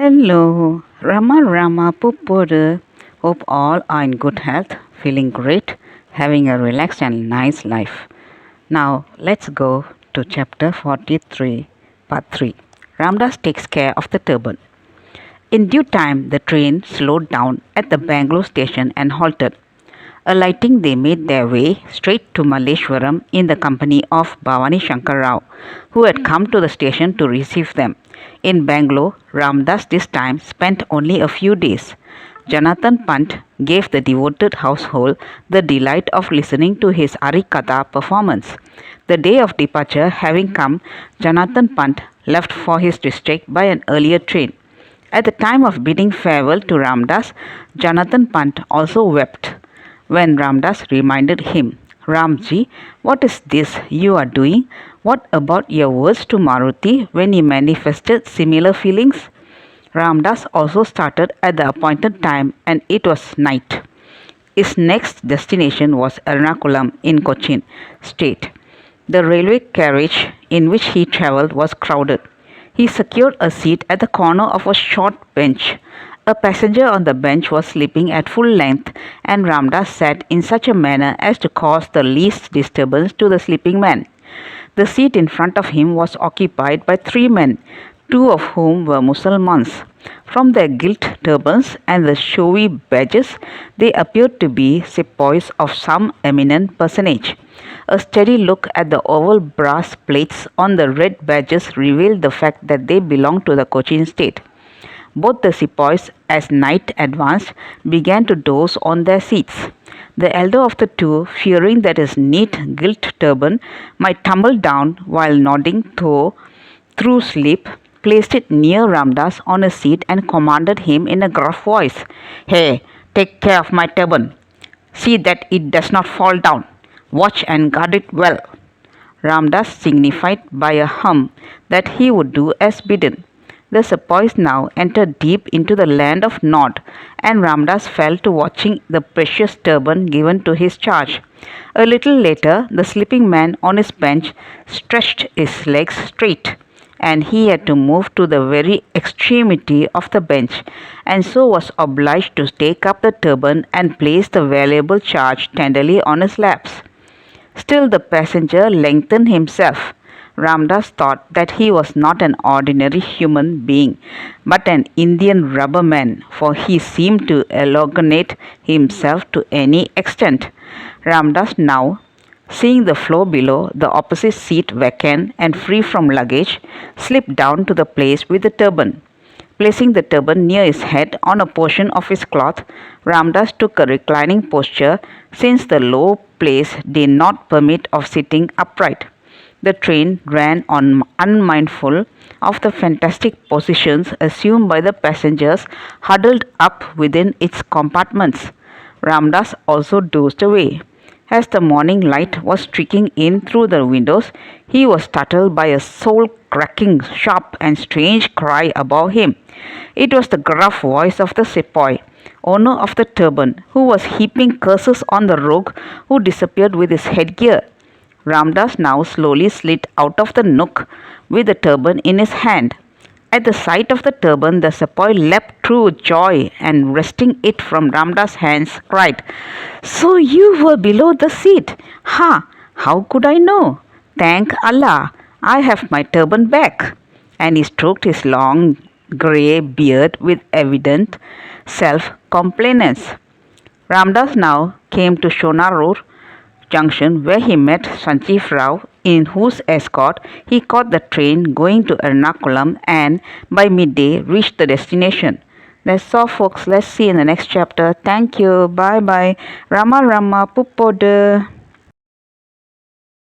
Hello, Rama Puppodu. Hope all are in good health, feeling great, having a relaxed and nice life. Now let's go to chapter 43, part 3. Ramdas takes care of the turban. In due time, the train slowed down at the Bangalore station and halted. Alighting, they made their way straight to Malleshwaram in the company of Bhavani Shankar Rao, who had come to the station to receive them. In Bangalore, Ramdas this time spent only a few days. Jonathan Pant gave the devoted household the delight of listening to his Arikatha performance. The day of departure having come, Jonathan Pant left for his district by an earlier train. At the time of bidding farewell to Ramdas, Jonathan Pant also wept when Ramdas reminded him, Ramji, what is this you are doing? What about your words to Maruti when he manifested similar feelings? Ramdas also started at the appointed time and it was night. His next destination was Ernakulam in Cochin state. The railway carriage in which he travelled was crowded. He secured a seat at the corner of a short bench. A passenger on the bench was sleeping at full length, and Ramdas sat in such a manner as to cause the least disturbance to the sleeping man. The seat in front of him was occupied by three men, two of whom were Mussulmans. From their gilt turbans and the showy badges, they appeared to be sepoys of some eminent personage. A steady look at the oval brass plates on the red badges revealed the fact that they belonged to the Cochin state. Both the sepoys, as night advanced, began to doze on their seats. The elder of the two, fearing that his neat gilt turban might tumble down while nodding through sleep, placed it near Ramdas on a seat and commanded him in a gruff voice, Hey, take care of my turban. See that it does not fall down. Watch and guard it well. Ramdas signified by a hum that he would do as bidden. The sepoys now entered deep into the land of Nod, and Ramdas fell to watching the precious turban given to his charge. A little later, the sleeping man on his bench stretched his legs straight, and he had to move to the very extremity of the bench, and so was obliged to take up the turban and place the valuable charge tenderly on his laps. Still the passenger lengthened himself. Ramdas thought that he was not an ordinary human being, but an Indian rubber man, for he seemed to elongate himself to any extent. Ramdas now, seeing the floor below, the opposite seat vacant and free from luggage, slipped down to the place with the turban. Placing the turban near his head on a portion of his cloth, Ramdas took a reclining posture, since the low place did not permit of sitting upright. The train ran on unmindful of the fantastic positions assumed by the passengers huddled up within its compartments. Ramdas also dozed away. As the morning light was streaking in through the windows, he was startled by a soul-cracking, sharp and strange cry above him. It was the gruff voice of the sepoy, owner of the turban, who was heaping curses on the rogue who disappeared with his headgear. Ramdas now slowly slid out of the nook with the turban in his hand. At the sight of the turban, the sepoy leapt through joy and, wresting it from Ramdas' hands, cried, So you were below the seat? Ha! How could I know? Thank Allah, I have my turban back. And he stroked his long grey beard with evident self-complaisance. Ramdas now came to Shonarur Junction, where he met Sanjeev Rao, in whose escort he caught the train going to Ernakulam and by midday reached the destination. That's all, folks. Let's see in the next chapter. Thank you. Bye bye. Rama Puppodu.